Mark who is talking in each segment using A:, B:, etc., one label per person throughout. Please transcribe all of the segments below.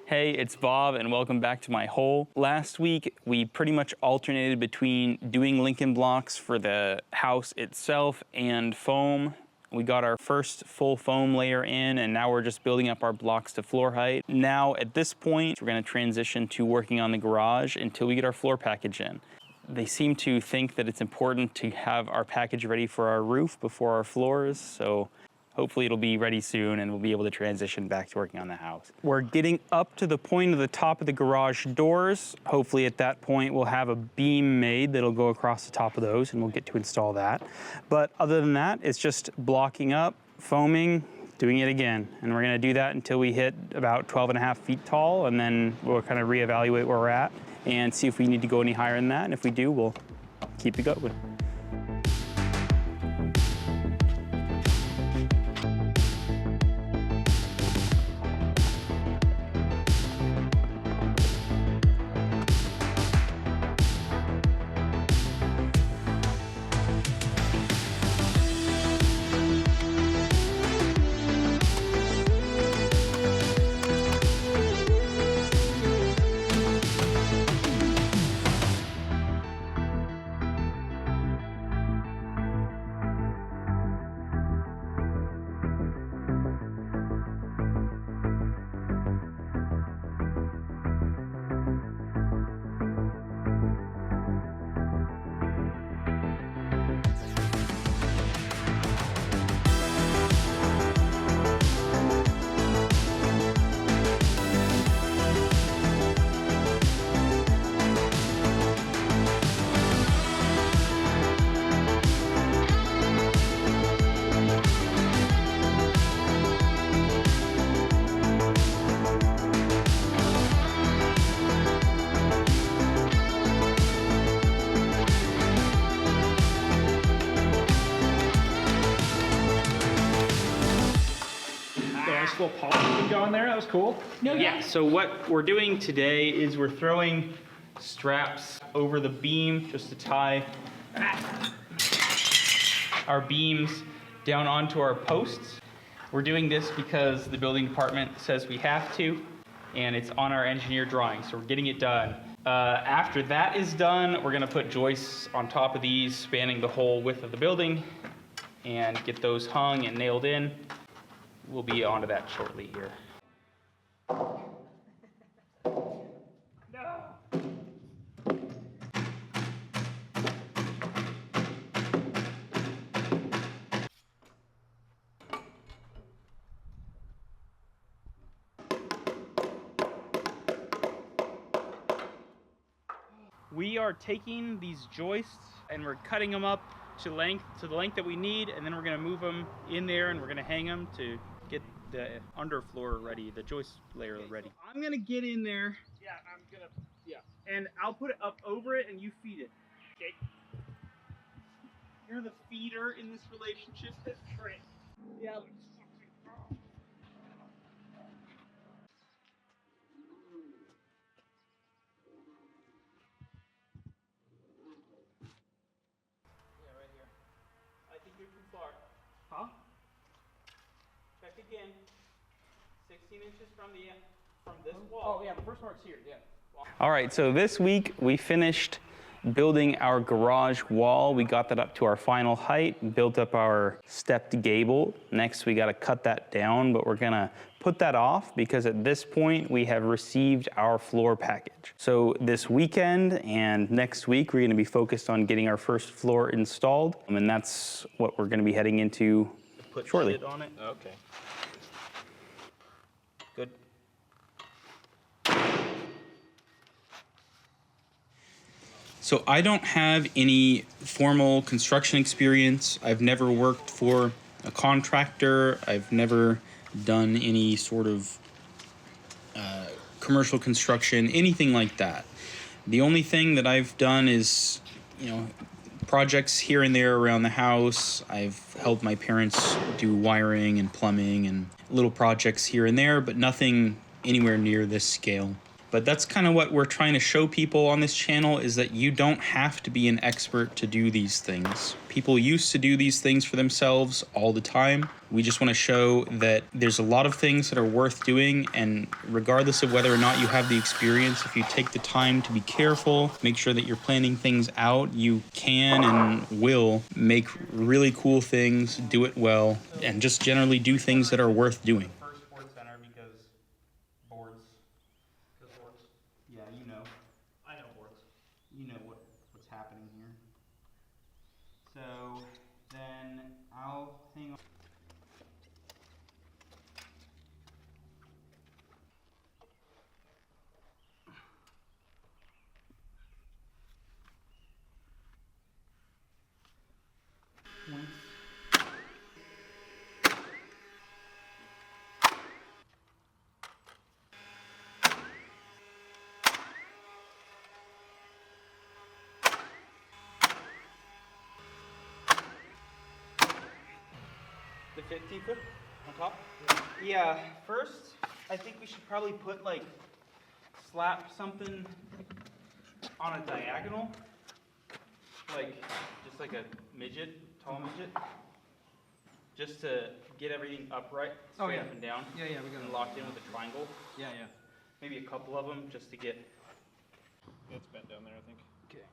A: Hey, it's Bob and welcome back to my hole. Last week, we pretty much alternated between doing Lincoln blocks for the house itself and foam. We got our first full foam layer in and now we're just building up our blocks to floor height. Now at this point, we're gonna transition to working on the garage until we get our floor package in. They seem to think that it's important to have our package ready for our roof before our floors, so hopefully it'll be ready soon and we'll be able to transition back to working on the house. We're getting up to the point of the top of the garage doors. Hopefully at that point we'll have a beam made that'll go across the top of those and we'll get to install that. But other than that, it's just blocking up, foaming, doing it again. And we're gonna do that until we hit about 12.5 feet tall, and then we'll kind of reevaluate where we're at and see if we need to go any higher than that. And if we do, we'll keep it going.
B: Little polygon going there, that was cool.
A: Yeah, so what we're doing today is we're throwing straps over the beam just to tie our beams down onto our posts. We're doing this because the building department says we have to, and it's on our engineer drawing, so we're getting it done. After that is done, we're gonna put joists on top of these, spanning the whole width of the building, and get those hung and nailed in. We'll be onto that shortly here. We are taking these joists and we're cutting them up to the length that we need, and then we're gonna move them in there and we're gonna hang them to get the underfloor ready, the joist layer ready. So I'm gonna get in there. Yeah. And I'll put it up over it and you feed it. Okay. You're the feeder in this relationship. That's great. Yeah. Right here. I think you're too far. Huh? Check again. 16 inches from this wall.
B: Oh yeah, the first part's here, yeah.
A: All right, so this week we finished building our garage wall. We got that up to our final height, built up our stepped gable. Next, we gotta cut that down, but we're gonna put that off because at this point we have received our floor package. So this weekend and next week, we're gonna be focused on getting our first floor installed, and that's what we're gonna be heading into shortly.
C: Put lid on it? Okay. Good.
A: So I don't have any formal construction experience. I've never worked for a contractor. I've never done any sort of commercial construction, anything like that. The only thing that I've done is, projects here and there around the house. I've helped my parents do wiring and plumbing and little projects here and there, but nothing anywhere near this scale. But that's kind of what we're trying to show people on this channel, is that you don't have to be an expert to do these things. People used to do these things for themselves all the time. We just want to show that there's a lot of things that are worth doing, and regardless of whether or not you have the experience, if you take the time to be careful, make sure that you're planning things out, you can and will make really cool things, do it well, and just generally do things that are worth doing. First Sports Center because boards. Yeah, you know.
B: I know boards.
A: You know what's happening here. So then I'll hang on. The 15 foot on top? Yeah, first I think we should probably put slap something on a diagonal. Just like a midget, tall midget. Just to get everything upright, straight up and down.
B: Yeah, we got
A: And locked in with a triangle.
B: Yeah.
A: Maybe a couple of them just to get.
B: It's bent down there, I think.
A: Okay.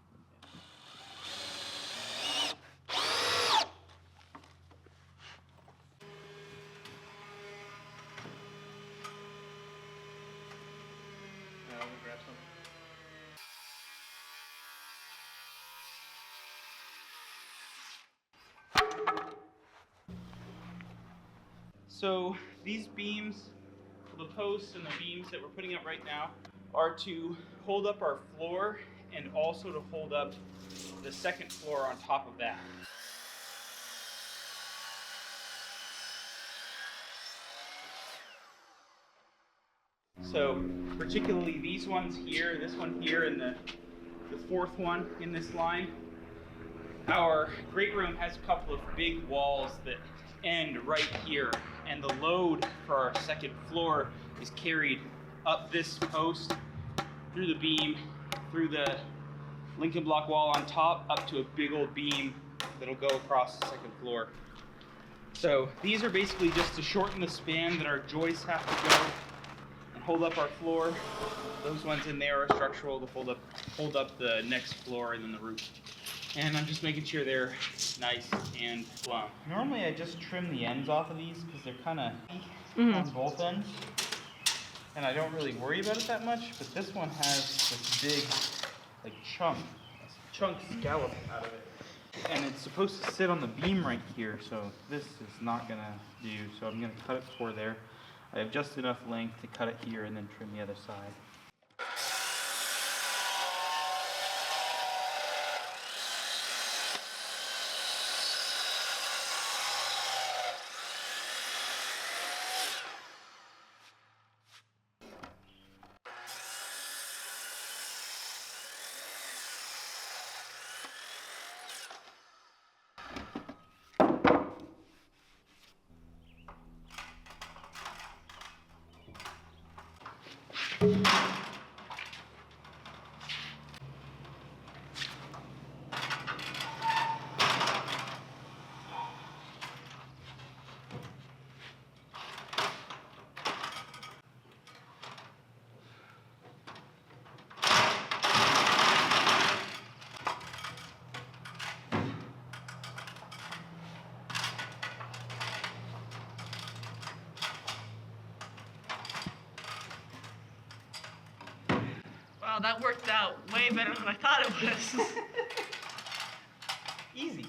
B: Yeah, let me grab some.
A: So these beams, the posts and the beams that we're putting up right now, are to hold up our floor and also to hold up the second floor on top of that. So particularly these ones here, this one here, and the fourth one in this line. Our great room has a couple of big walls that end right here, and the load for our second floor is carried up this post, through the beam, through the Lincoln block wall on top, up to a big old beam that'll go across the second floor. So these are basically just to shorten the span that our joists have to go and hold up our floor. Those ones in there are structural to hold up the next floor and then the roof. And I'm just making sure they're nice and plumb. Normally I just trim the ends off of these because they're kind of on both ends. And I don't really worry about it that much, but this one has this big chunk scallop out of it. And it's supposed to sit on the beam right here, so this is not gonna do. So I'm gonna cut it for there. I have just enough length to cut it here and then trim the other side.
C: Wow, that worked out way better than I thought it was.
A: Easy.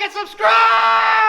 D: like and subscribe!